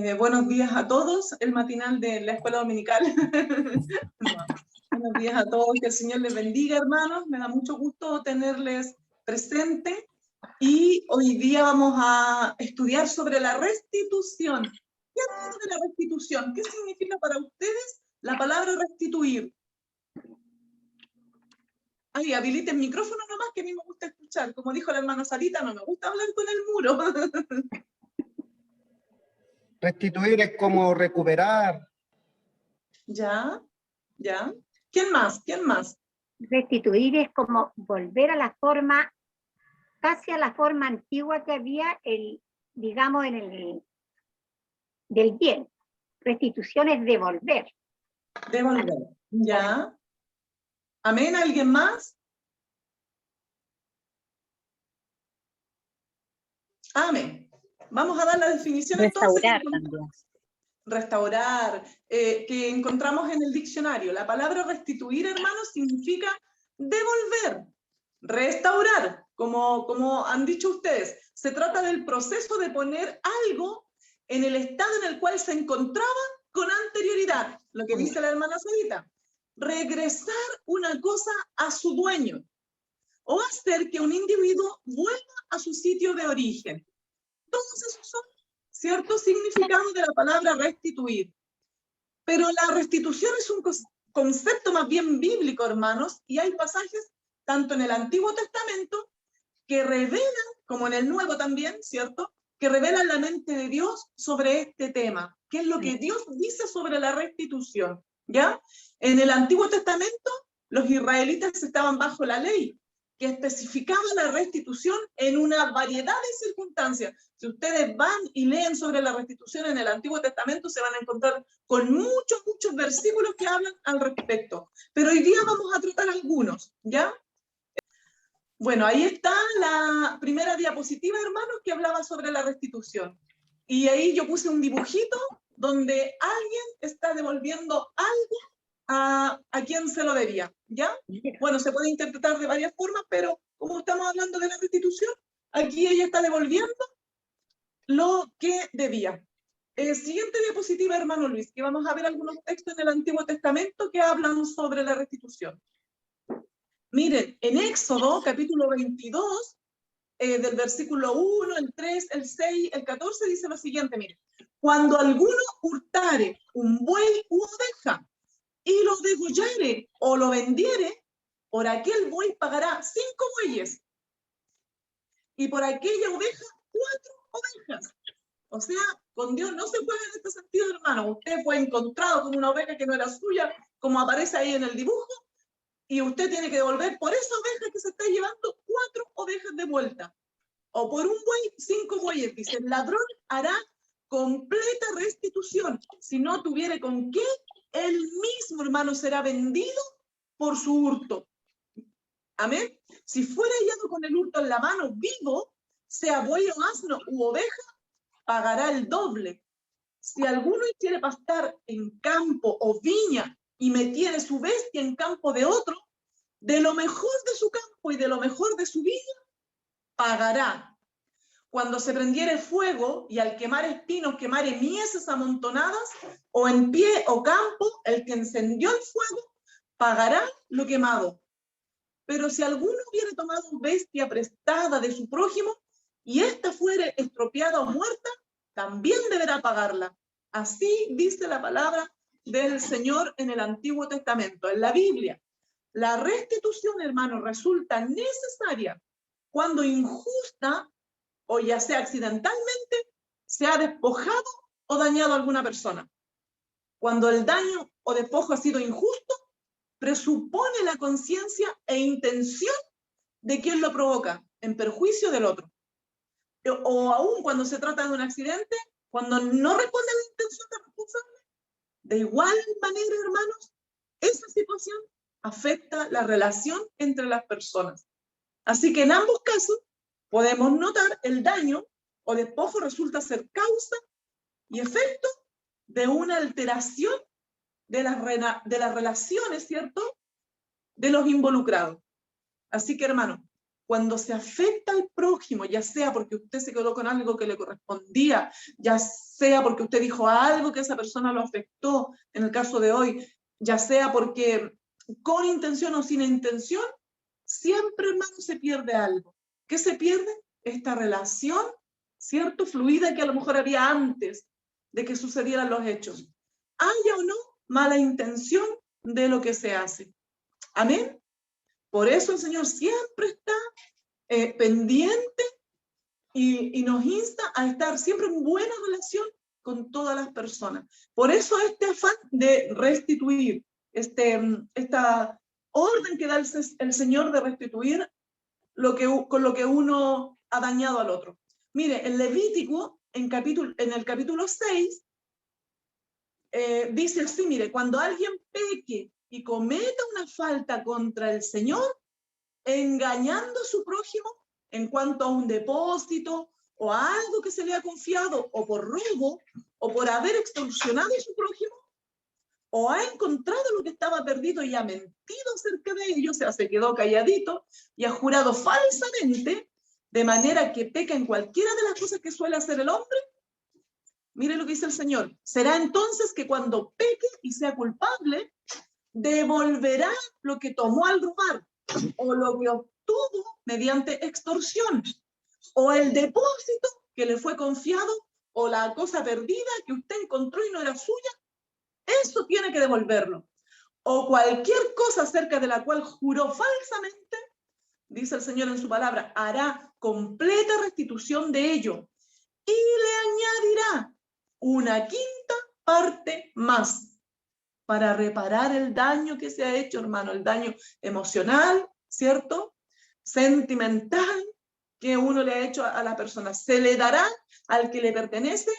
Buenos días a todos, el matinal de la Escuela Dominical. No, buenos días a todos, que el Señor les bendiga, hermanos. Me da mucho gusto tenerles presente. Y hoy día vamos a estudiar sobre la restitución. ¿Qué es de la restitución? ¿Qué significa para ustedes la palabra restituir? Ay, habilite el micrófono nomás, que a mí me gusta escuchar. Como dijo la hermana Sarita, no me gusta hablar con el muro. Restituir es como recuperar. ¿Ya? ¿Ya? ¿Quién más? ¿Quién más? Restituir es como volver a la forma, casi a la forma antigua que había, digamos, del bien. Restitución es devolver. Devolver. ¿Ya? ¿Amén? ¿Alguien más? Amén. Vamos a dar la definición Restaurar entonces. también. Restaurar, que encontramos en el diccionario. La palabra restituir, hermanos, significa devolver, restaurar, como han dicho ustedes. Se trata del proceso de poner algo en el estado en el cual se encontraba con anterioridad, lo que dice la hermana Sarita. Regresar una cosa a su dueño o hacer que un individuo vuelva a su sitio de origen. Todos esos son ciertos significados de la palabra restituir. Pero la restitución es un concepto más bien bíblico, hermanos, y hay pasajes tanto en el Antiguo Testamento que revelan, como en el Nuevo también, ¿cierto?, que revelan la mente de Dios sobre este tema. ¿Qué es lo que Dios dice sobre la restitución? ¿Ya? En el Antiguo Testamento, los israelitas estaban bajo la ley, que especificaba la restitución en una variedad de circunstancias. Si ustedes van y leen sobre la restitución en el Antiguo Testamento, se van a encontrar con muchos versículos que hablan al respecto. Pero hoy día vamos a tratar algunos, ¿ya? Bueno, ahí está la primera diapositiva, hermanos, que hablaba sobre la restitución. Y ahí yo puse un dibujito donde alguien está devolviendo algo a quien se lo debía, ¿ya? Bueno, se puede interpretar de varias formas, pero como estamos hablando de la restitución, aquí ella está devolviendo lo que debía. Siguiente diapositiva, hermano Luis, que vamos a ver algunos textos en el Antiguo Testamento que hablan sobre la restitución. Miren, en Éxodo, capítulo 22, del versículo 1, el 3, el 6, el 14, dice lo siguiente, miren. Cuando alguno hurtare un buey u oveja, y lo degollare o lo vendiere, por aquel buey pagará 5 bueyes, y por aquella oveja 4 ovejas. O sea, con Dios no se juega en este sentido, hermano. Usted fue encontrado con una oveja que no era suya, como aparece ahí en el dibujo, y usted tiene que devolver por esa oveja que se está llevando 4 ovejas de vuelta. O por un buey, 5 bueyes. Dice, el ladrón hará completa restitución. Si no tuviere con qué, él mismo, hermano, será vendido por su hurto. Amén. Si fuera hallado con el hurto en la mano vivo, sea buey o asno u oveja, pagará el doble. Si alguno quiere pastar en campo o viña y metiere su bestia en campo de otro, de lo mejor de su campo y de lo mejor de su viña, pagará. Cuando se prendiere fuego y al quemar espinos quemare mieses amontonadas, o en pie o campo, el que encendió el fuego, pagará lo quemado. Pero si alguno hubiere tomado bestia prestada de su prójimo, y ésta fuere estropeada o muerta, también deberá pagarla. Así dice la palabra del Señor en el Antiguo Testamento, en la Biblia. La restitución, hermano, resulta necesaria cuando injusta o ya sea accidentalmente se ha despojado o dañado a alguna persona. Cuando el daño o despojo ha sido injusto, presupone la conciencia e intención de quien lo provoca, en perjuicio del otro. O aún cuando se trata de un accidente, cuando no responde a la intención del responsable, de igual manera, hermanos, esa situación afecta la relación entre las personas. Así que en ambos casos podemos notar el daño o despojo resulta ser causa y efecto de una alteración de las relaciones, ¿cierto?, de los involucrados. Así que, hermano, cuando se afecta al prójimo, ya sea porque usted se quedó con algo que le correspondía, ya sea porque usted dijo algo que esa persona lo afectó, en el caso de hoy, ya sea porque con intención o sin intención, siempre, hermano, se pierde algo. ¿Qué se pierde? Esta relación, ¿cierto? Fluida que a lo mejor había antes de que sucedieran los hechos. Haya o no mala intención de lo que se hace. Amén. Por eso el Señor siempre está pendiente y nos insta a estar siempre en buena relación con todas las personas. Por eso este afán de restituir, esta orden que da el Señor de restituir con lo que uno ha dañado al otro. Mire, en Levítico, en el capítulo 6, dice así, mire, cuando alguien peque y cometa una falta contra el Señor, engañando a su prójimo en cuanto a un depósito o a algo que se le ha confiado, o por robo, o por haber extorsionado a su prójimo, o ha encontrado lo que estaba perdido y ha mentido acerca de ello, o sea, se quedó calladito y ha jurado falsamente, de manera que peca en cualquiera de las cosas que suele hacer el hombre. Mire lo que dice el Señor. Será entonces que cuando peque y sea culpable, devolverá lo que tomó al robar, o lo que obtuvo mediante extorsión, o el depósito que le fue confiado, o la cosa perdida que usted encontró y no era suya. Eso tiene que devolverlo. O cualquier cosa acerca de la cual juró falsamente, dice el Señor en su palabra, hará completa restitución de ello y le añadirá una quinta parte más para reparar el daño que se ha hecho, hermano, el daño emocional, ¿cierto? Sentimental que uno le ha hecho a la persona. Se le dará al que le pertenece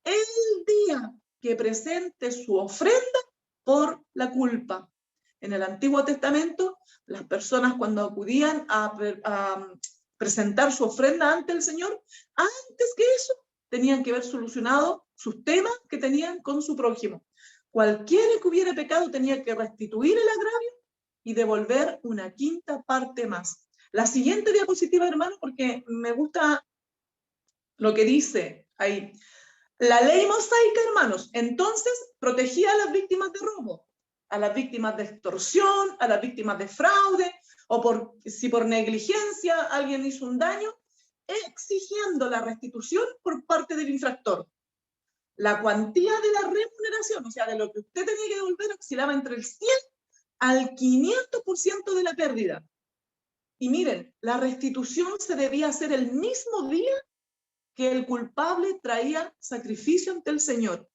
el día que presente su ofrenda por la culpa. En el Antiguo Testamento, las personas cuando acudían a presentar su ofrenda ante el Señor, antes que eso, tenían que haber solucionado sus temas que tenían con su prójimo. Cualquiera que hubiera pecado tenía que restituir el agravio y devolver una quinta parte más. La siguiente diapositiva, hermano, porque me gusta lo que dice ahí. La ley mosaica, hermanos, entonces protegía a las víctimas de robo, a las víctimas de extorsión, a las víctimas de fraude, o si por negligencia alguien hizo un daño, exigiendo la restitución por parte del infractor. La cuantía de la remuneración, o sea, de lo que usted tenía que devolver, oscilaba entre el 100 al 500% de la pérdida. Y miren, la restitución se debía hacer el mismo día que el culpable traía sacrificio ante el Señor.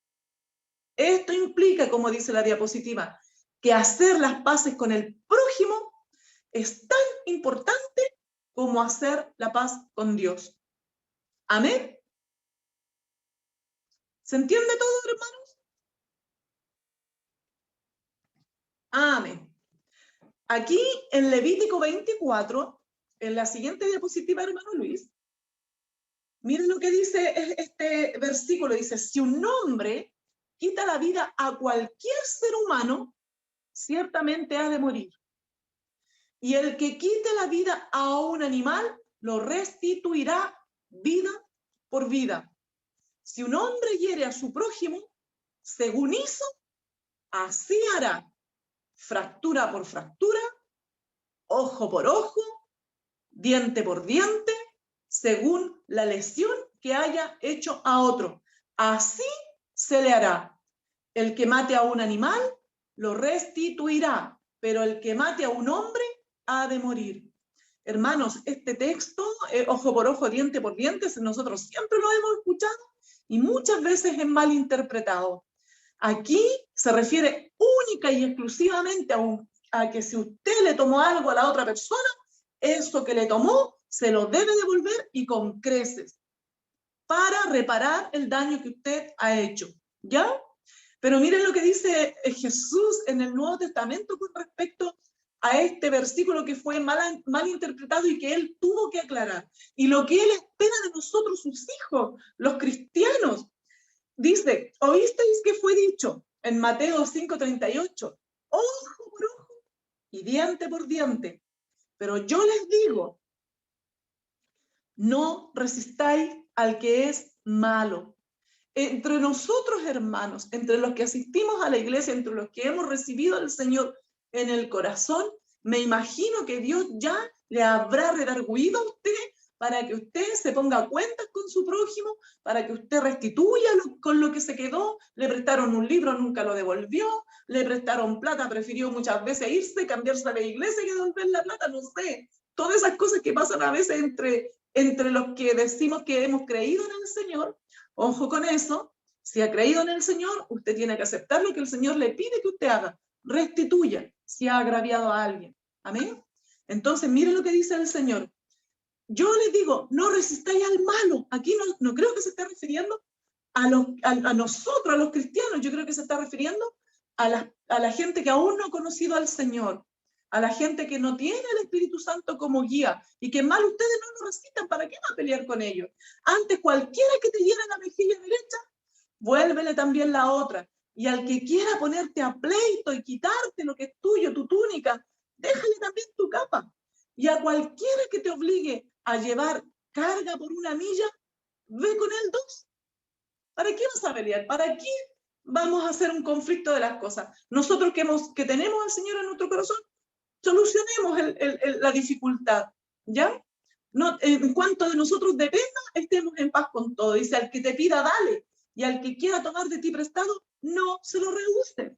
Esto implica, como dice la diapositiva, que hacer las paces con el prójimo es tan importante como hacer la paz con Dios. ¿Amén? ¿Se entiende todo, hermanos? Amén. Aquí en Levítico 24, en la siguiente diapositiva, hermano Luis, miren lo que dice este versículo. Dice, si un hombre quita la vida a cualquier ser humano, ciertamente ha de morir. Y el que quite la vida a un animal, lo restituirá vida por vida. Si un hombre hiere a su prójimo, según hizo, así hará. Fractura por fractura, ojo por ojo, diente por diente, según la lesión que haya hecho a otro. Así se le hará. El que mate a un animal, lo restituirá, pero el que mate a un hombre, ha de morir. Hermanos, este texto, ojo por ojo, diente por diente, nosotros siempre lo hemos escuchado y muchas veces es mal interpretado. Aquí se refiere única y exclusivamente a que si usted le tomó algo a la otra persona, eso que le tomó se lo debe devolver y con creces para reparar el daño que usted ha hecho, ¿ya? Pero miren lo que dice Jesús en el Nuevo Testamento con respecto a este versículo que fue mal interpretado y que él tuvo que aclarar. Y lo que él espera de nosotros, sus hijos, los cristianos. Dice, ¿oísteis que fue dicho en Mateo 5:38? Ojo por ojo y diente por diente. Pero yo les digo No resistáis al que es malo. Entre nosotros, hermanos, entre los que asistimos a la iglesia, entre los que hemos recibido al Señor en el corazón, me imagino que Dios ya le habrá redarguido a usted para que usted se ponga a cuentas con su prójimo, para que usted restituya con lo que se quedó. Le prestaron un libro, nunca lo devolvió, le prestaron plata, prefirió muchas veces irse, cambiarse a la iglesia y devolver la plata, no sé. Todas esas cosas que pasan a veces entre los que decimos que hemos creído en el Señor. Ojo con eso, si ha creído en el Señor, usted tiene que aceptar lo que el Señor le pide que usted haga. Restituya si ha agraviado a alguien. Amén. Entonces, mire lo que dice el Señor. Yo les digo, no resistáis al malo. Aquí no creo que se esté refiriendo a nosotros, a los cristianos. Yo creo que se está refiriendo a la gente que aún no ha conocido al Señor, a la gente que no tiene el Espíritu Santo como guía, y que mal ustedes no lo resistan. ¿Para qué va a pelear con ellos? Antes, cualquiera que te hiera la mejilla derecha, vuélvele también la otra. Y al que quiera ponerte a pleito y quitarte lo que es tuyo, tu túnica, déjale también tu capa. Y a cualquiera que te obligue a llevar carga por una milla, ve con él 2. ¿Para qué vas a pelear? ¿Para qué vamos a hacer un conflicto de las cosas? Nosotros que tenemos al Señor en nuestro corazón, solucionemos la dificultad, ¿ya? No, en cuanto de nosotros dependa, estemos en paz con todo. Dice, al que te pida, dale. Y al que quiera tomar de ti prestado, no se lo rehúse.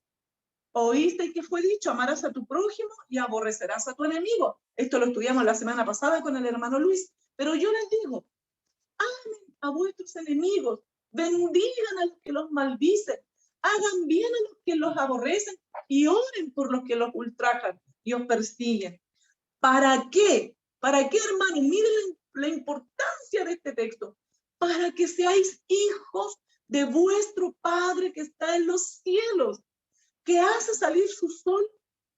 Oíste que fue dicho, amarás a tu prójimo y aborrecerás a tu enemigo. Esto lo estudiamos la semana pasada con el hermano Luis. Pero yo les digo, amen a vuestros enemigos, bendigan a los que los maldicen, hagan bien a los que los aborrecen y oren por los que los ultrajan y os persiguen. ¿Para qué? ¿Para qué, hermano? Miren la importancia de este texto. Para que seáis hijos de vuestro Padre que está en los cielos, que hace salir su sol,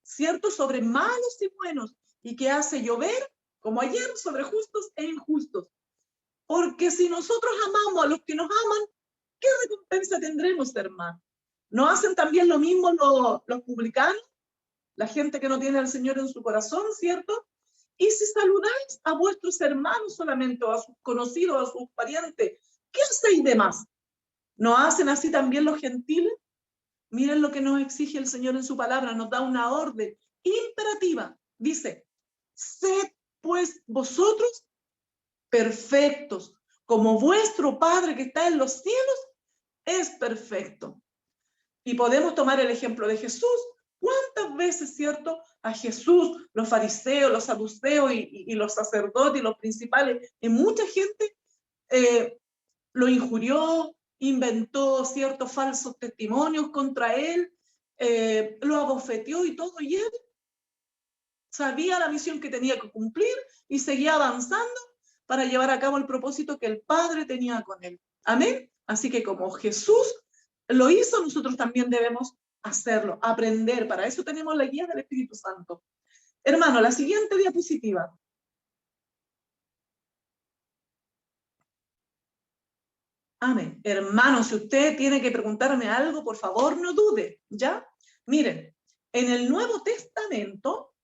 ¿cierto?, sobre malos y buenos, y que hace llover, como ayer, sobre justos e injustos. Porque si nosotros amamos a los que nos aman, ¿qué recompensa tendremos, hermano? ¿No hacen también lo mismo los publicanos? La gente que no tiene al Señor en su corazón, ¿cierto? Y si saludáis a vuestros hermanos solamente, o a sus conocidos, a sus parientes, ¿qué hacéis de más? ¿No hacen así también los gentiles? Miren lo que nos exige el Señor en su palabra, nos da una orden imperativa. Dice, sed pues vosotros perfectos, como vuestro Padre que está en los cielos es perfecto. Y podemos tomar el ejemplo de Jesús. ¿Cuántas veces, cierto, a Jesús, los fariseos, los saduceos y los sacerdotes y los principales, y mucha gente lo injurió, inventó ciertos falsos testimonios contra él, lo abofeteó y todo, y él sabía la misión que tenía que cumplir y seguía avanzando para llevar a cabo el propósito que el Padre tenía con él. Amén. Así que como Jesús lo hizo, nosotros también debemos hacerlo, aprender. Para eso tenemos la guía del Espíritu Santo. Hermano, la siguiente diapositiva. Amén. Hermano, si usted tiene que preguntarme algo, por favor, no dude, ¿ya? Miren, en el Nuevo Testamento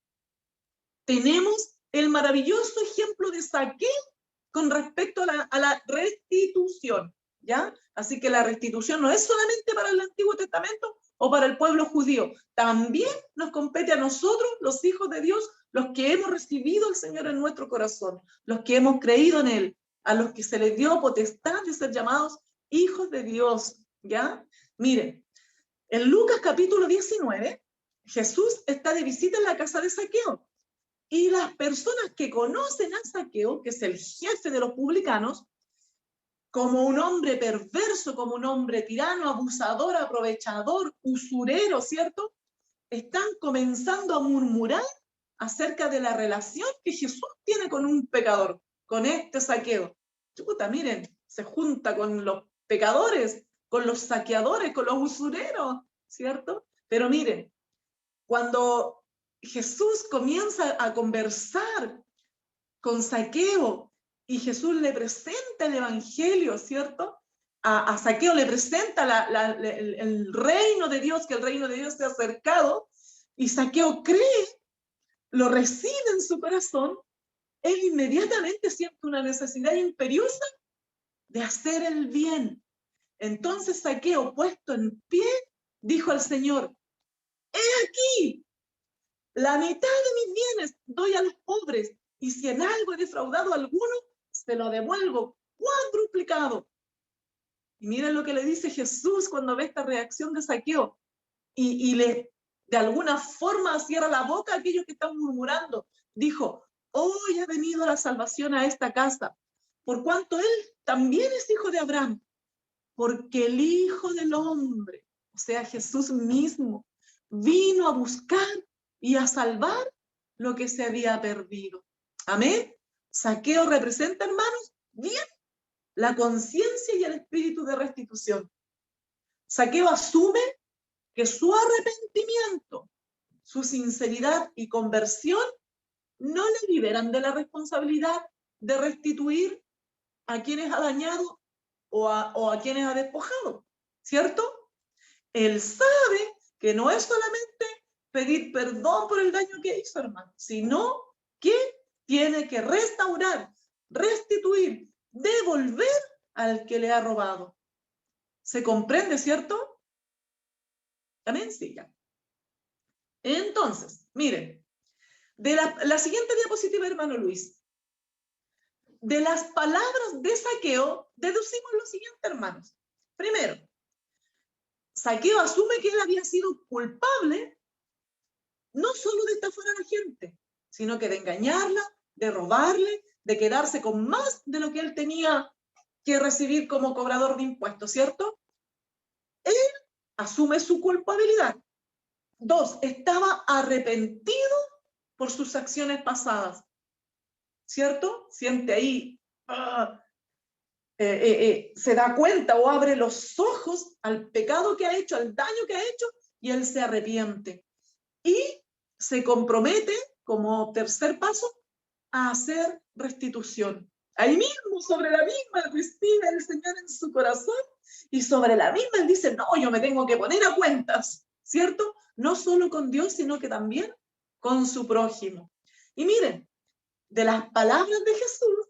tenemos el maravilloso ejemplo de Zaqueo con respecto a la restitución, ¿ya? Así que la restitución no es solamente para el Antiguo Testamento o para el pueblo judío, también nos compete a nosotros, los hijos de Dios, los que hemos recibido al Señor en nuestro corazón, los que hemos creído en Él, a los que se les dio potestad de ser llamados hijos de Dios, ¿ya? Miren, en Lucas capítulo 19, Jesús está de visita en la casa de Zaqueo, y las personas que conocen a Zaqueo, que es el jefe de los publicanos, como un hombre perverso, como un hombre tirano, abusador, aprovechador, usurero, ¿cierto? Están comenzando a murmurar acerca de la relación que Jesús tiene con un pecador, con este Zaqueo. Chuta, miren, se junta con los pecadores, con los saqueadores, con los usureros, ¿cierto? Pero miren, cuando Jesús comienza a conversar con Zaqueo y Jesús le presenta el evangelio, ¿cierto? A Zaqueo le presenta el reino de Dios, que el reino de Dios se ha acercado, y Zaqueo cree, lo recibe en su corazón. él inmediatamente siente una necesidad imperiosa de hacer el bien. Entonces Zaqueo, puesto en pie, dijo al Señor, he aquí, la mitad de mis bienes doy a los pobres, y si en algo he defraudado a alguno, se lo devuelvo cuadruplicado. Y miren lo que le dice Jesús cuando ve esta reacción de Zaqueo, y le de alguna forma cierra la boca a aquellos que están murmurando. Dijo, hoy ha venido la salvación a esta casa, por cuanto él también es hijo de Abraham, porque el Hijo del Hombre, o sea, Jesús mismo, vino a buscar y a salvar lo que se había perdido. Amén. Zaqueo representa, hermanos, bien la conciencia y el espíritu de restitución. Zaqueo asume que su arrepentimiento, su sinceridad y conversión no le liberan de la responsabilidad de restituir a quienes ha dañado o a quienes ha despojado, ¿cierto? Él sabe que no es solamente pedir perdón por el daño que hizo, hermano, sino que tiene que restaurar, restituir, devolver al que le ha robado. ¿Se comprende, cierto? Amén, sí, ya. Entonces, miren, de la siguiente diapositiva, hermano Luis, de las palabras de Zaqueo, deducimos lo siguiente, hermanos. Primero, Zaqueo asume que él había sido culpable no solo de estafar a la gente, sino que de engañarla, de robarle, de quedarse con más de lo que él tenía que recibir como cobrador de impuestos, ¿cierto? Él asume su culpabilidad. 2, estaba arrepentido por sus acciones pasadas, ¿cierto? Siente ahí, se da cuenta o abre los ojos al pecado que ha hecho, al daño que ha hecho, y él se arrepiente. Y se compromete, como tercer paso, a hacer restitución. Ahí mismo, sobre la misma, recibe el Señor en su corazón, y sobre la misma él dice, no, yo me tengo que poner a cuentas, ¿cierto? No solo con Dios, sino que también con su prójimo. Y miren, de las palabras de Jesús,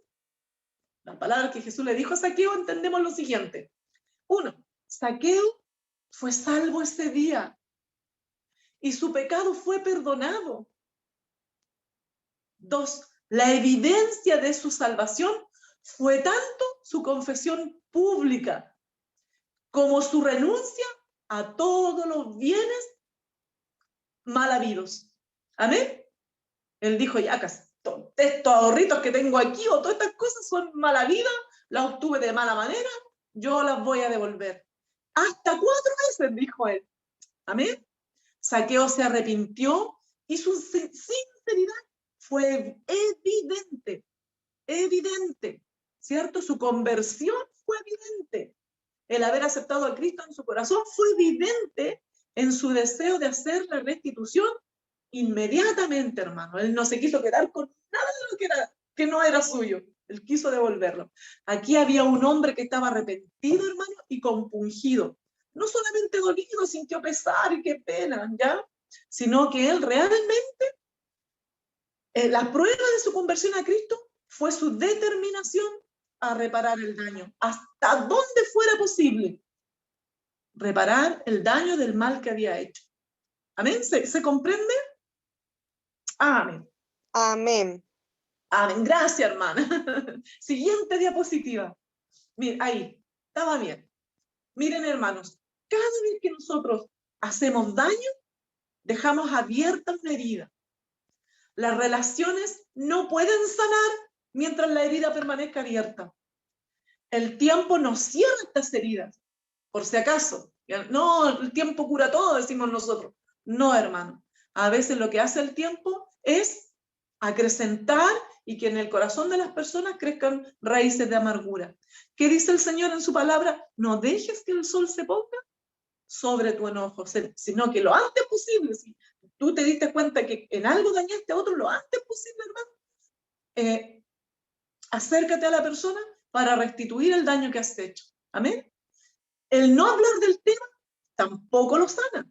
las palabras que Jesús le dijo a Zaqueo, entendemos lo siguiente. 1, Zaqueo fue salvo ese día y su pecado fue perdonado. 2, la evidencia de su salvación fue tanto su confesión pública como su renuncia a todos los bienes mal habidos. Amén. Él dijo, ya, estos ahorritos que tengo aquí o todas estas cosas son mala vida, las obtuve de mala manera, yo las voy a devolver. Hasta 4 veces, dijo él. Amén. Zaqueo se arrepintió y su sinceridad fue evidente, ¿cierto? Su conversión fue evidente. El haber aceptado a Cristo en su corazón fue evidente en su deseo de hacer la restitución inmediatamente, hermano. Él no se quiso quedar con nada de lo que no era suyo. Él quiso devolverlo. Aquí había un hombre que estaba arrepentido, hermano, y compungido. No solamente dolido, sintió pesar y qué pena, ¿ya? Sino que él realmente, la prueba de su conversión a Cristo fue su determinación a reparar el daño, hasta donde fuera posible. Reparar el daño del mal que había hecho. ¿Amén? ¿Se comprende? Amén. Amén. Amén. Gracias, hermana. Siguiente diapositiva. Miren, ahí. Estaba bien. Miren, hermanos, cada vez que nosotros hacemos daño, dejamos abierta una herida. Las relaciones no pueden sanar mientras la herida permanezca abierta. El tiempo no cierra estas heridas, por si acaso. No, el tiempo cura todo, decimos nosotros. No, hermano. A veces lo que hace el tiempo es acrecentar y que en el corazón de las personas crezcan raíces de amargura. ¿Qué dice el Señor en su palabra? No dejes que el sol se ponga sobre tu enojo, sino que lo antes posible, si tú te diste cuenta que en algo dañaste a otro, lo antes posible, hermano, acércate a la persona para restituir el daño que has hecho. Amén. El no hablar del tema tampoco lo sana.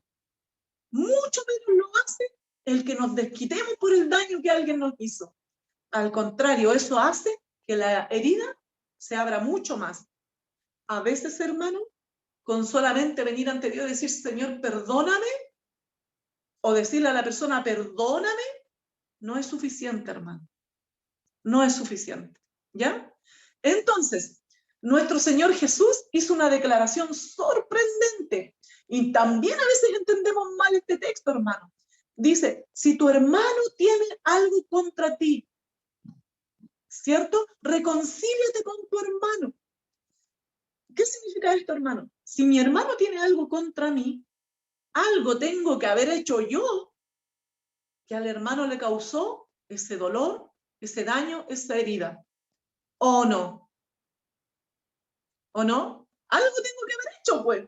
Mucho menos lo hace el que nos desquitemos por el daño que alguien nos hizo. Al contrario, eso hace que la herida se abra mucho más. A veces, hermano, con solamente venir ante Dios y decir, Señor, perdóname, o decirle a la persona, perdóname, no es suficiente, hermano. No es suficiente, ¿ya? Entonces, nuestro Señor Jesús hizo una declaración sorprendente. Y también a veces entendemos mal este texto, hermano. Dice, si tu hermano tiene algo contra ti, ¿cierto? Reconcíliate con tu hermano. ¿Qué significa esto, hermano? Si mi hermano tiene algo contra mí, algo tengo que haber hecho yo que al hermano le causó ese dolor, ese daño, esa herida. ¿O no? ¿O no? Algo tengo que haber hecho, pues.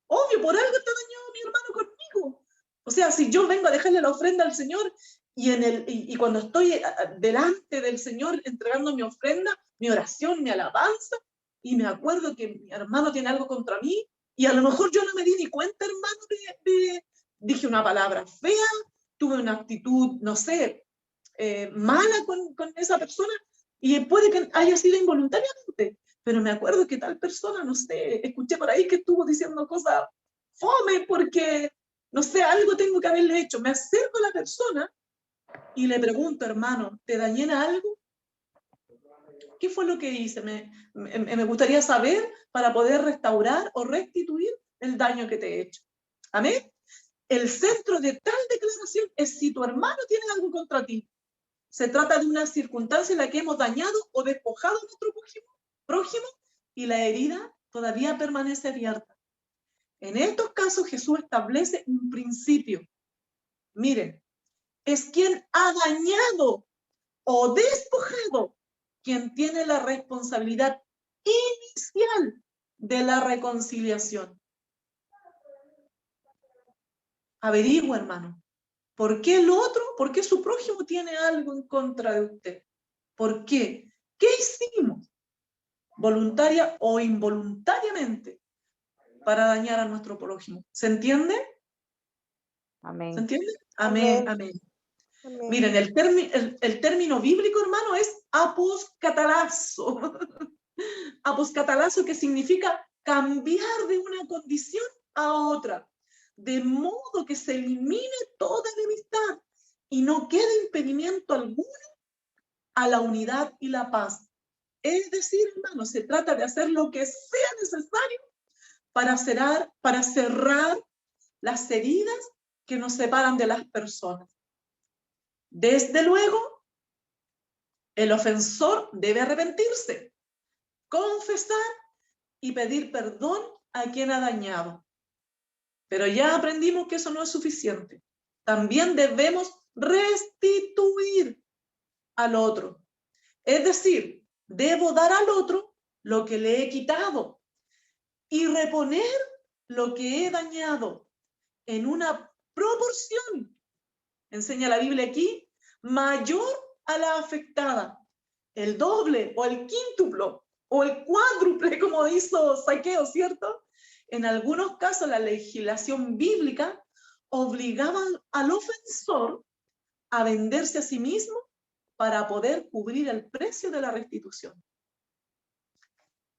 Obvio, por algo está dañado mi hermano conmigo. O sea, si yo vengo a dejarle la ofrenda al Señor y cuando estoy delante del Señor entregando mi ofrenda, mi oración, mi alabanza, y me acuerdo que mi hermano tiene algo contra mí, y a lo mejor yo no me di ni cuenta, hermano, dije una palabra fea, tuve una actitud, no sé, mala con esa persona, y puede que haya sido involuntariamente, pero me acuerdo que tal persona, no sé, escuché por ahí que estuvo diciendo cosas fome porque, no sé, algo tengo que haberle hecho. Me acerco a la persona y le pregunto, hermano, ¿te dañé en algo? ¿Qué fue lo que hice? Me gustaría saber para poder restaurar o restituir el daño que te he hecho. ¿Amén? El centro de tal declaración es si tu hermano tiene algo contra ti. Se trata de una circunstancia en la que hemos dañado o despojado a nuestro prójimo y la herida todavía permanece abierta. En estos casos Jesús establece un principio. Miren, es quien ha dañado o despojado quien tiene la responsabilidad inicial de la reconciliación. Averigua, hermano, ¿por qué el otro, por qué su prójimo tiene algo en contra de usted? ¿Por qué? ¿Qué hicimos? Voluntaria o involuntariamente para dañar a nuestro prójimo. ¿Se entiende? Amén. ¿Se entiende? Amén, amén. Amén. Miren, el término bíblico, hermano, es aposcatalazo. Aposcatalazo, que significa cambiar de una condición a otra, de modo que se elimine toda enemistad y no quede impedimento alguno a la unidad y la paz. Es decir, hermano, se trata de hacer lo que sea necesario para cerrar las heridas que nos separan de las personas. Desde luego, el ofensor debe arrepentirse, confesar y pedir perdón a quien ha dañado. Pero ya aprendimos que eso no es suficiente. También debemos restituir al otro. Es decir, debo dar al otro lo que le he quitado y reponer lo que he dañado en una proporción, enseña la Biblia aquí, mayor a la afectada, el doble o el quíntuplo o el cuádruple, como hizo Zaqueo, ¿cierto? En algunos casos la legislación bíblica obligaba al ofensor a venderse a sí mismo para poder cubrir el precio de la restitución.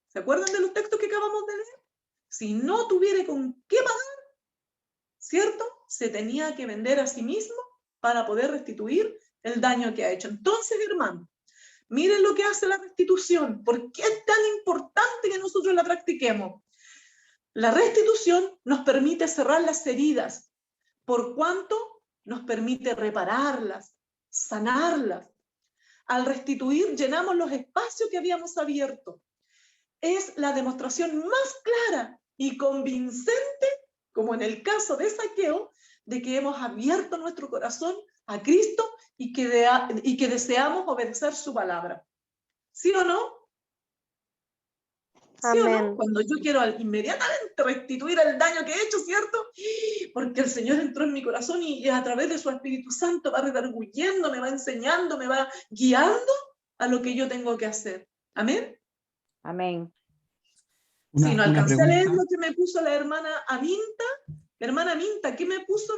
¿Se acuerdan de los textos que acabamos de leer? Si no tuviera con qué pagar, ¿cierto? Se tenía que vender a sí mismo para poder restituir el daño que ha hecho. Entonces, hermano, miren lo que hace la restitución. ¿Por qué es tan importante que nosotros la practiquemos? La restitución nos permite cerrar las heridas, por cuanto nos permite repararlas, sanarlas. Al restituir, llenamos los espacios que habíamos abierto. Es la demostración más clara y convincente, como en el caso de Zaqueo, de que hemos abierto nuestro corazón a Cristo y que deseamos obedecer su palabra. ¿Sí o no? ¿Sí o no? Cuando yo quiero inmediatamente restituir el daño que he hecho, ¿cierto? Porque el Señor entró en mi corazón y a través de su Espíritu Santo va redarguyendo, me va enseñando, me va guiando a lo que yo tengo que hacer. ¿Amén? Amén. Si no alcancé a leer lo que me puso la hermana Aminta. Hermana Aminta, ¿qué me puso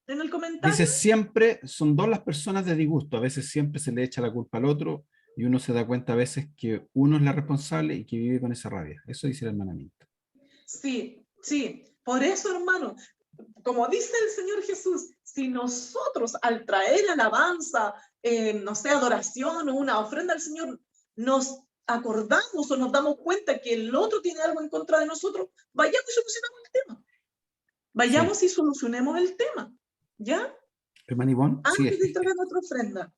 en el comentario? Dice siempre, son dos las personas de disgusto. A veces siempre se le echa la culpa al otro y uno se da cuenta a veces que uno es la responsable y que vive con esa rabia. Eso dice la hermana Minta. Sí, sí. Por eso, hermano, como dice el Señor Jesús, si nosotros al traer alabanza, no sé, adoración o una ofrenda al Señor, nos acordamos o nos damos cuenta que el otro tiene algo en contra de nosotros, vayamos y solucionamos el tema. Vayamos y solucionemos el tema, ¿ya? Hermana Ivonne, sí, Antes de entregar nuestra ofrenda.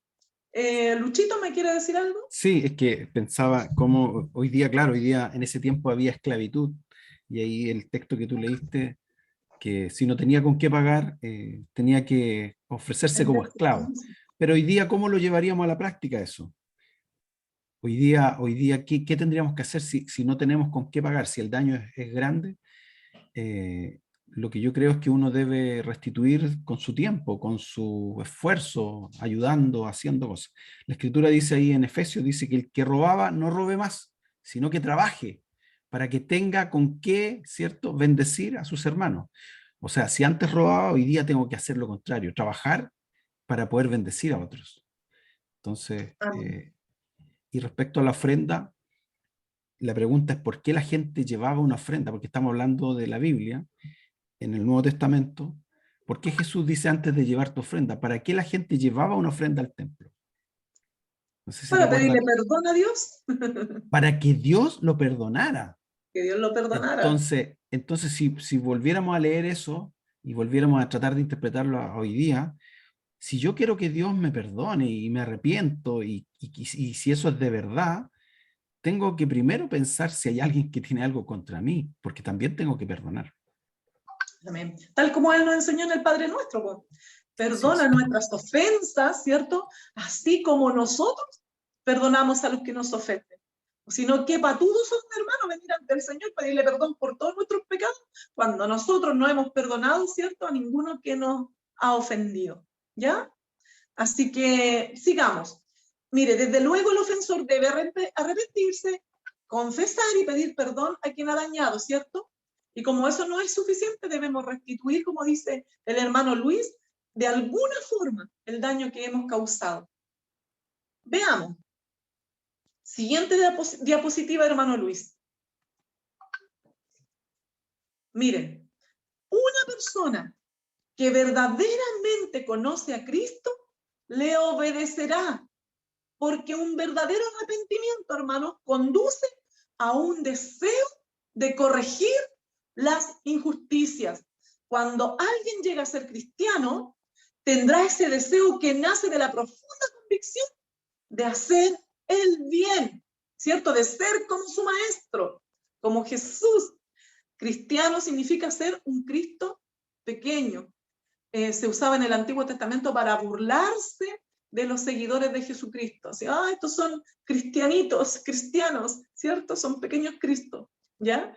Luchito, ¿me quiere decir algo? sí, es que pensaba cómo hoy día, claro, hoy día en ese tiempo había esclavitud y ahí el texto que tú leíste, que si no tenía con qué pagar, tenía que ofrecerse como esclavo. Pero hoy día, ¿cómo lo llevaríamos a la práctica eso? Hoy día ¿qué tendríamos que hacer si no tenemos con qué pagar? Si el daño es grande, lo que yo creo es que uno debe restituir con su tiempo, con su esfuerzo, ayudando, haciendo cosas. La Escritura dice ahí en Efesios, dice que el que robaba no robe más, sino que trabaje para que tenga con qué, ¿cierto?, bendecir a sus hermanos. O sea, si antes robaba, hoy día tengo que hacer lo contrario, trabajar para poder bendecir a otros. Entonces, y respecto a la ofrenda, la pregunta es por qué la gente llevaba una ofrenda, porque estamos hablando de la Biblia, en el Nuevo Testamento. ¿Por qué Jesús dice antes de llevar tu ofrenda? ¿Para qué la gente llevaba una ofrenda al templo? No sé si Para pedirle recuerdan. perdón a Dios, Para que Dios lo perdonara. que Dios lo perdonara. Entonces si volviéramos a leer eso y volviéramos a tratar de interpretarlo hoy día, si yo quiero que Dios me perdone y me arrepiento y si eso es de verdad, tengo que primero pensar si hay alguien que tiene algo contra mí, porque también tengo que perdonar. Amén. Tal como Él nos enseñó en el Padre Nuestro, pues. Perdona nuestras ofensas, ¿cierto? Así como nosotros perdonamos a los que nos ofenden. Si no, qué patudos son, hermano, venir ante el Señor, pedirle perdón por todos nuestros pecados, cuando nosotros no hemos perdonado, ¿cierto?, a ninguno que nos ha ofendido, ¿ya? Así que sigamos. Mire, desde luego el ofensor debe arrepentirse, confesar y pedir perdón a quien ha dañado, ¿cierto? Y como eso no es suficiente, debemos restituir, como dice el hermano Luis, de alguna forma el daño que hemos causado. Veamos. Siguiente diapositiva, hermano Luis. Miren, una persona que verdaderamente conoce a Cristo le obedecerá, porque un verdadero arrepentimiento, hermano, conduce a un deseo de corregir las injusticias. Cuando alguien llega a ser cristiano, tendrá ese deseo que nace de la profunda convicción de hacer el bien, ¿cierto? De ser como su maestro, como Jesús. Cristiano significa ser un Cristo pequeño. Se usaba en el Antiguo Testamento para burlarse de los seguidores de Jesucristo. Así, estos son cristianitos, cristianos, ¿cierto? Son pequeños Cristos, ¿ya?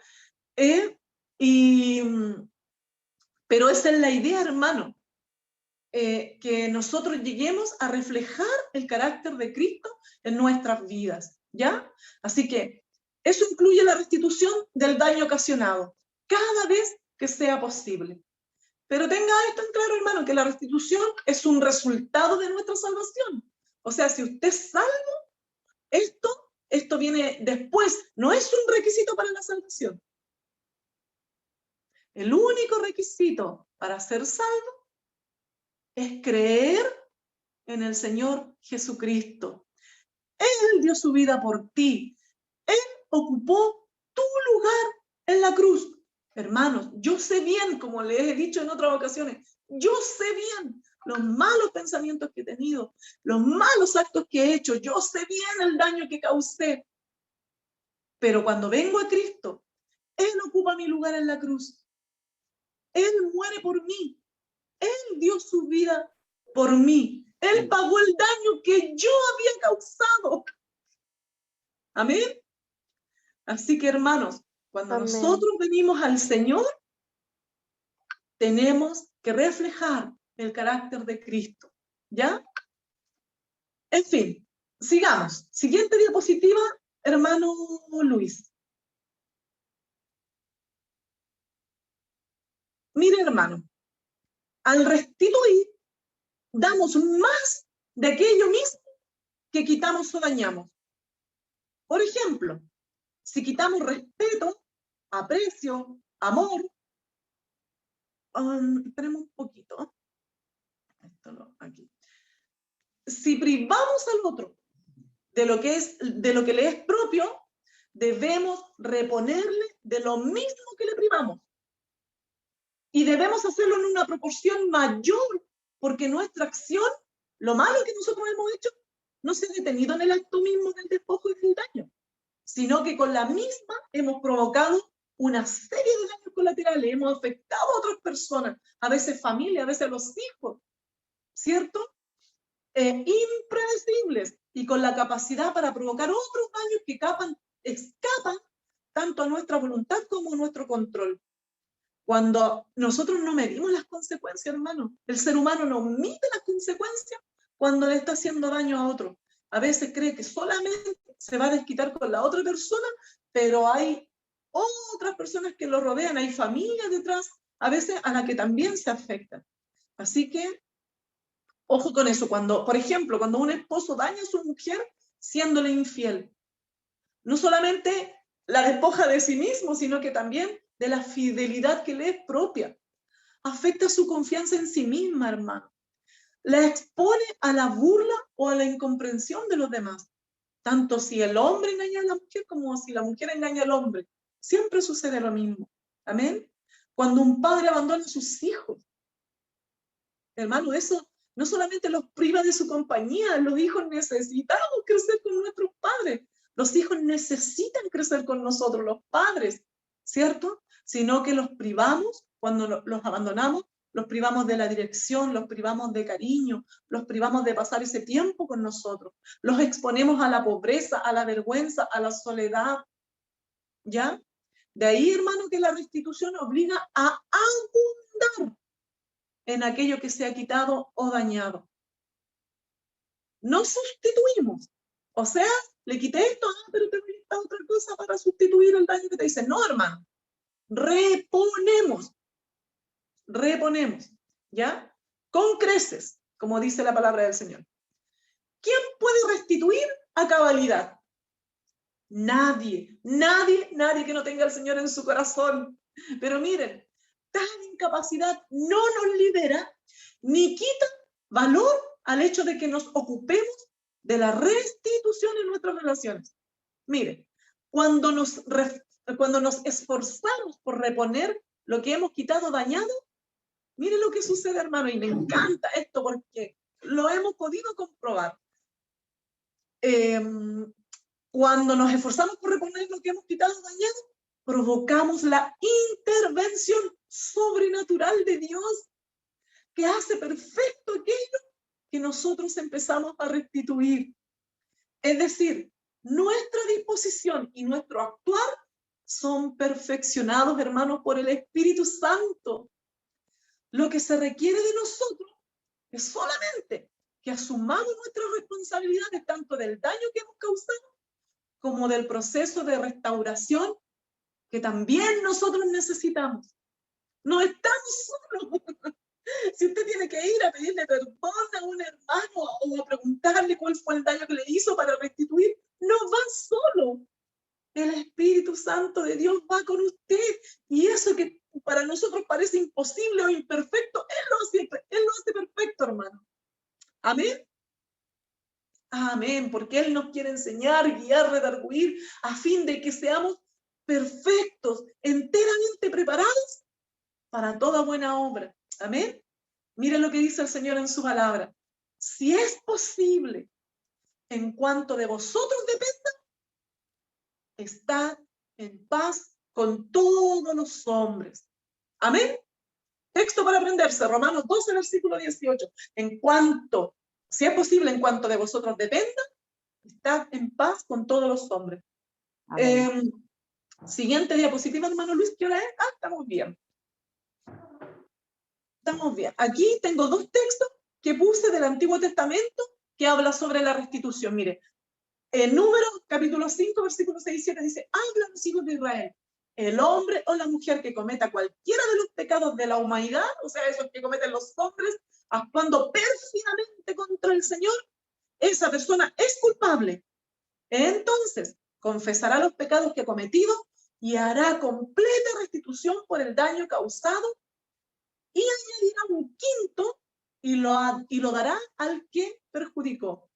Pero esa es la idea, hermano, que nosotros lleguemos a reflejar el carácter de Cristo en nuestras vidas, ¿ya? Así que eso incluye la restitución del daño ocasionado, cada vez que sea posible. Pero tenga esto en claro, hermano, que la restitución es un resultado de nuestra salvación. O sea, si usted es salvo, esto viene después, no es un requisito para la salvación. El único requisito para ser salvo es creer en el Señor Jesucristo. Él dio su vida por ti. Él ocupó tu lugar en la cruz. Hermanos, yo sé bien, como les he dicho en otras ocasiones, yo sé bien los malos pensamientos que he tenido, los malos actos que he hecho, yo sé bien el daño que causé. Pero cuando vengo a Cristo, Él ocupa mi lugar en la cruz. Él muere por mí. Él dio su vida por mí. Él pagó el daño que yo había causado. Amén. Así que, hermanos, cuando Amén. nosotros venimos al Señor, tenemos que reflejar el carácter de Cristo, ¿ya? En fin, sigamos. Siguiente diapositiva, hermano Luis. Mire, hermano, Al restituir, damos más de aquello mismo que quitamos o dañamos. Por ejemplo, si quitamos respeto, aprecio, amor, esperemos un poquito. Esto no, aquí. Si privamos al otro de lo que le es propio, debemos reponerle de lo mismo que le privamos. Y debemos hacerlo en una proporción mayor, porque nuestra acción, lo malo que nosotros hemos hecho, no se ha detenido en el acto mismo del despojo y del daño, sino que con la misma hemos provocado una serie de daños colaterales, hemos afectado a otras personas, a veces familia, a veces a los hijos, ¿cierto? Impredecibles, y con la capacidad para provocar otros daños que escapan tanto a nuestra voluntad como a nuestro control. Cuando nosotros no medimos las consecuencias, hermano, el ser humano no mide las consecuencias cuando le está haciendo daño a otro. A veces cree que solamente se va a desquitar con la otra persona, pero hay otras personas que lo rodean, hay familias detrás, a veces a las que también se afectan. Así que, ojo con eso. Cuando, por ejemplo, cuando un esposo daña a su mujer siéndole infiel, no solamente la despoja de sí mismo, sino que también de la fidelidad que le es propia. Afecta su confianza en sí misma, hermano. La expone a la burla o a la incomprensión de los demás. Tanto si el hombre engaña a la mujer como si la mujer engaña al hombre. Siempre sucede lo mismo. Amén. Cuando un padre abandona a sus hijos, hermano, eso no solamente los priva de su compañía, los hijos necesitamos crecer con nuestros padres. Los hijos necesitan crecer con nosotros, los padres, ¿cierto? Sino que los privamos, cuando los abandonamos, los privamos de la dirección, los privamos de cariño, los privamos de pasar ese tiempo con nosotros, los exponemos a la pobreza, a la vergüenza, a la soledad, ¿ya? De ahí, hermano, que la restitución obliga a abundar en aquello que se ha quitado o dañado. No sustituimos. O sea, le quité esto, pero te voy a otra cosa para sustituir el daño que te hice. No, hermano. Reponemos. Reponemos. ¿Ya? Con creces, como dice la palabra del Señor. ¿Quién puede restituir a cabalidad? Nadie. Nadie que no tenga al Señor en su corazón. Pero miren, tal incapacidad no nos libera ni quita valor al hecho de que nos ocupemos de la restitución en nuestras relaciones. Mire, cuando nos esforzamos por reponer lo que hemos quitado, dañado, mire lo que sucede, hermano, y me encanta esto porque lo hemos podido comprobar. Cuando nos esforzamos por reponer lo que hemos quitado, dañado, provocamos la intervención sobrenatural de Dios, que hace perfecto aquello que nosotros empezamos a restituir. Es decir, nuestra disposición y nuestro actuar son perfeccionados, hermanos, por el Espíritu Santo. Lo que se requiere de nosotros es solamente que asumamos nuestras responsabilidades, tanto del daño que hemos causado, como del proceso de restauración que también nosotros necesitamos. No estamos solos. Si usted tiene que ir a pedirle perdón a un hermano o a preguntarle cuál fue el daño que le hizo para restituir, no va solo. El Espíritu Santo de Dios va con usted. Y eso que para nosotros parece imposible o imperfecto, Él lo hace perfecto, hermano. Amén. Amén, porque Él nos quiere enseñar, guiar, redarguir, a fin de que seamos perfectos, enteramente preparados para toda buena obra. Amén. Miren lo que dice el Señor en su palabra. Si es posible, en cuanto de vosotros dependa, estad en paz con todos los hombres. Amén. Texto para aprenderse, Romanos 12, versículo 18. En cuanto, si es posible, en cuanto de vosotros dependa, estad en paz con todos los hombres. Siguiente diapositiva, hermano Luis, ¿qué hora es? Estamos bien. Estamos bien. Aquí tengo dos textos que puse del Antiguo Testamento que habla sobre la restitución. Mire, en Números capítulo 5, versículos 6 y 7 dice, habla a los hijos de Israel. el hombre o la mujer que cometa cualquiera de los pecados de la humanidad, o sea, esos que cometen los hombres, actuando pérfidamente contra el Señor, esa persona es culpable. Entonces, confesará los pecados que ha cometido y hará completa restitución por el daño causado y añadirá un quinto y lo dará al que perjudicó.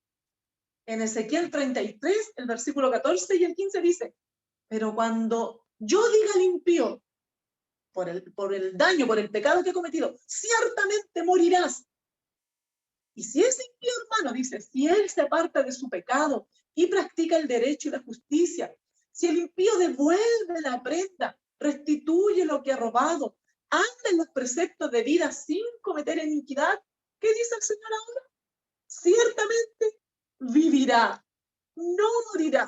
En Ezequiel 33, el versículo 14 y el 15 dice, pero cuando yo diga al impío, por el daño, por el pecado que ha cometido, ciertamente morirás. Y si ese impío, hermano, dice, si él se aparta de su pecado y practica el derecho y la justicia, si el impío devuelve la prenda, restituye lo que ha robado, anda en los preceptos de vida sin cometer iniquidad, ¿qué dice el Señor ahora? Ciertamente vivirá, no morirá.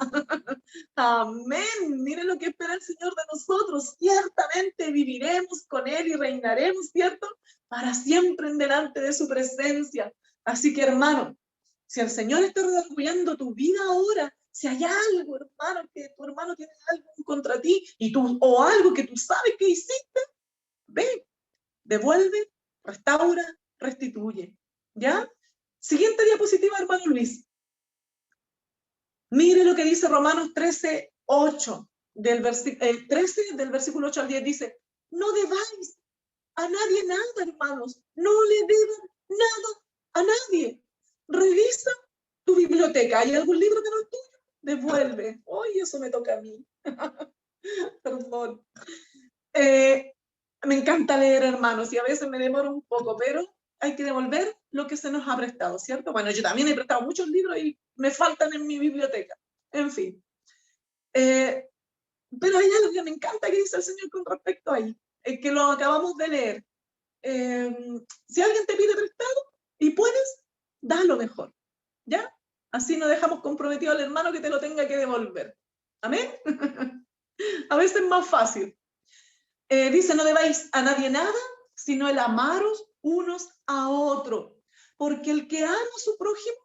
Amén. Miren lo que espera el Señor de nosotros. Ciertamente viviremos con Él y reinaremos, ¿cierto? Para siempre en delante de su presencia. Así que, hermano, si el Señor está redarguyendo tu vida ahora, si hay algo, hermano, que tu hermano tiene algo contra ti, o algo que tú sabes que hiciste, ve, devuelve, restaura, restituye. ¿Ya? Siguiente diapositiva, hermano Luis. Mire lo que dice Romanos 13, 8, 13 del versículo 8 al 10, dice, no debáis a nadie nada, hermanos, no le deban nada a nadie. Revisa tu biblioteca, ¿hay algún libro que no es tuyo? Devuelve. Oye, eso me toca a mí. Perdón. Me encanta leer, hermanos, y a veces me demoro un poco, pero hay que devolver lo que se nos ha prestado, ¿cierto? Bueno, yo también he prestado muchos libros y me faltan en mi biblioteca. En fin. Pero hay algo que me encanta que dice el Señor con respecto a ahí, que lo acabamos de leer. Si alguien te pide prestado y puedes, da lo mejor, ¿ya? Así no dejamos comprometido al hermano que te lo tenga que devolver. ¿Amén? A veces es más fácil. Dice, no debáis a nadie nada, sino el amaros unos a otros. Porque el que ama a su prójimo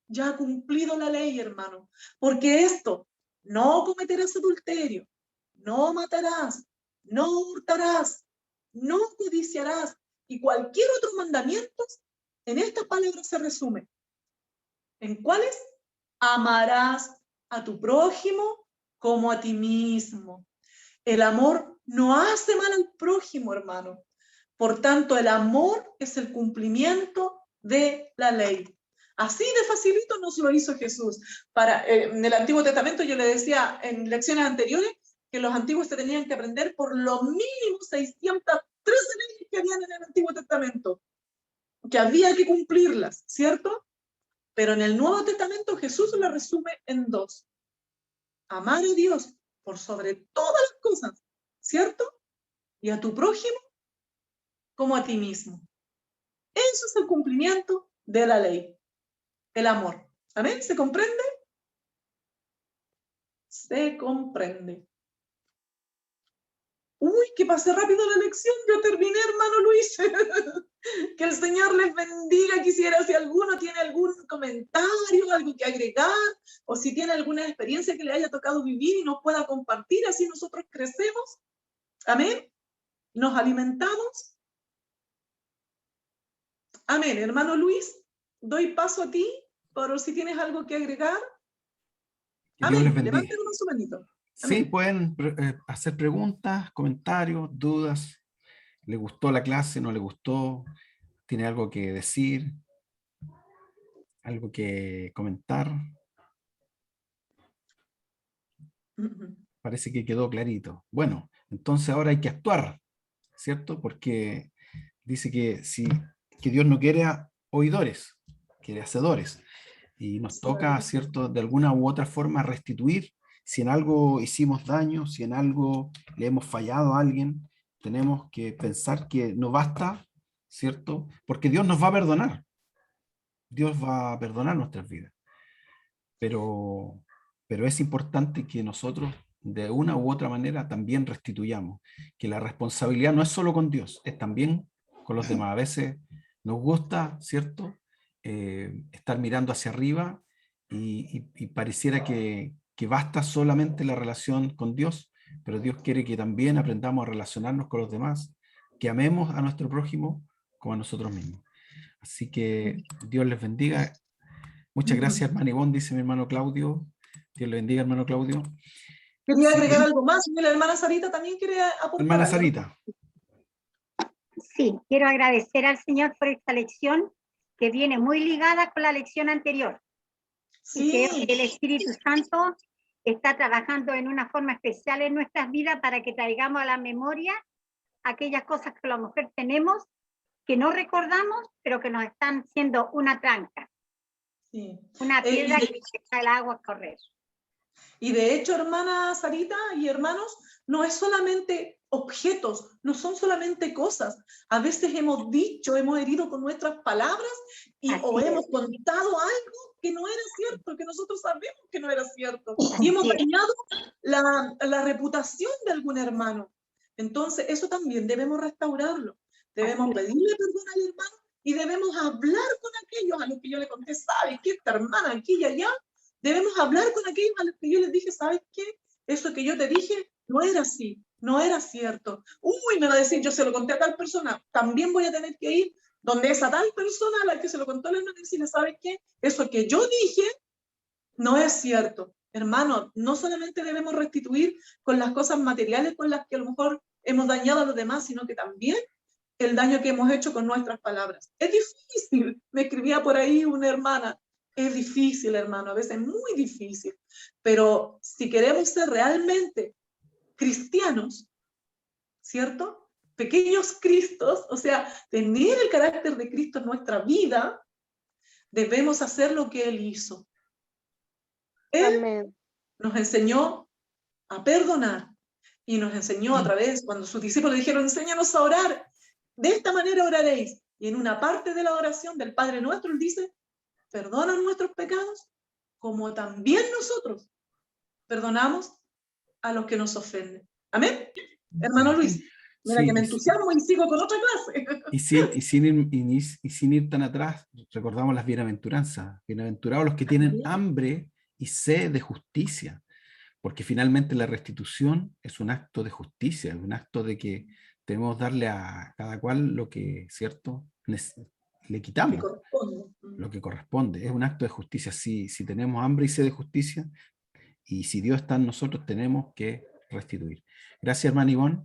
ya ha cumplido la ley, hermano. Porque esto, no cometerás adulterio, no matarás, no hurtarás, no codiciarás, y cualquier otro mandamiento, en estas palabras se resume. ¿En cuáles? Amarás a tu prójimo como a ti mismo. El amor no hace mal al prójimo, hermano. Por tanto, el amor es el cumplimiento de la ley. Así de facilito nos lo hizo Jesús. En el Antiguo Testamento yo le decía en lecciones anteriores que los antiguos se tenían que aprender por lo mínimo 613 leyes que habían en el Antiguo Testamento, que había que cumplirlas, ¿cierto? Pero en el Nuevo Testamento Jesús lo resume en 2. Amar a Dios por sobre todas las cosas, ¿cierto? Y a tu prójimo como a ti mismo. Eso es el cumplimiento de la ley, el amor. ¿Amén? ¿Se comprende? Se comprende. Uy, que pasé rápido la lección, yo terminé, hermano Luis. Que el Señor les bendiga. Quisiera, si alguno tiene algún comentario, algo que agregar, o si tiene alguna experiencia que le haya tocado vivir y nos pueda compartir, así nosotros crecemos. Amén. Nos alimentamos. Amén. Hermano Luis, doy paso a ti, por si tienes algo que agregar. Que Dios les Amén. bendiga. Levanten su manito. Sí, pueden hacer preguntas, comentarios, dudas. ¿Le gustó la clase? ¿No le gustó? ¿Tiene algo que decir? ¿Algo que comentar? Parece que quedó clarito. Bueno, entonces ahora hay que actuar, ¿cierto? Porque dice que Dios no quiere oidores, quiere hacedores. Y nos toca, ¿cierto?, de alguna u otra forma restituir. Si en algo hicimos daño, si en algo le hemos fallado a alguien, tenemos que pensar que no basta, ¿cierto? Porque Dios nos va a perdonar. Dios va a perdonar nuestras vidas. Pero es importante que nosotros, de una u otra manera, también restituyamos. Que la responsabilidad no es solo con Dios, es también con los demás. A veces nos gusta, ¿cierto?, estar mirando hacia arriba y pareciera que basta solamente la relación con Dios, pero Dios quiere que también aprendamos a relacionarnos con los demás, que amemos a nuestro prójimo como a nosotros mismos. Así que Dios les bendiga. Muchas gracias, hermano Ivonne, dice mi hermano Claudio. Dios le bendiga, hermano Claudio. Quería Sí. agregar algo más. La hermana Sarita también quiere aportar. Hermana algo. Sarita. Sí, quiero agradecer al Señor por esta lección que viene muy ligada con la lección anterior. Y creo Sí, que el Espíritu Santo está trabajando en una forma especial en nuestras vidas para que traigamos a la memoria aquellas cosas que a lo mejor tenemos, que no recordamos, pero que nos están siendo una tranca, sí. una Y piedra de- que deja el agua correr. Y de hecho, hermana Sarita y hermanos, no es solamente objetos, no son solamente cosas. A veces hemos dicho, hemos herido con nuestras palabras o Así hemos es. contado algo que no era cierto, que nosotros sabemos que no era cierto. Y hemos Así es. dañado la reputación de algún hermano. Entonces, eso también debemos restaurarlo. Debemos Así es. pedirle perdón al hermano y debemos hablar con aquellos a los que yo le conté, ¿sabes qué? Esta hermana aquí y allá. Debemos hablar con aquellos a los que yo les dije, ¿sabes qué? Eso que yo te dije no era así, no era cierto. Uy, me va a decir, yo se lo conté a tal persona, también voy a tener que ir donde esa tal persona a la que se lo contó la hermana y decirle, ¿sabes qué? Eso que yo dije no es cierto. Hermano, no solamente debemos restituir con las cosas materiales con las que a lo mejor hemos dañado a los demás, sino que también el daño que hemos hecho con nuestras palabras. Es difícil, me escribía por ahí una hermana, es difícil, hermano, a veces muy difícil, pero si queremos ser realmente cristianos, ¿cierto? Pequeños Cristos, o sea, tener el carácter de Cristo en nuestra vida, debemos hacer lo que Él hizo. Él Amén. nos enseñó a perdonar y nos enseñó a través, cuando sus discípulos le dijeron, enséñanos a orar, de esta manera oraréis. Y en una parte de la oración del Padre Nuestro, Él dice, perdona nuestros pecados, como también nosotros perdonamos a los que nos ofenden. Amén. Hermano Luis, mira Sí, que me entusiasmo y sigo con otra clase. y sin ir tan atrás, recordamos las bienaventuranzas. Bienaventurados los que tienen hambre y sed de justicia, porque finalmente la restitución es un acto de justicia, es un acto de que debemos darle a cada cual lo que, ¿cierto?, le quitamos, lo que corresponde. Es un acto de justicia. Si tenemos hambre y sed de justicia, y si Dios está en nosotros, tenemos que restituir. Gracias, hermana Ivonne.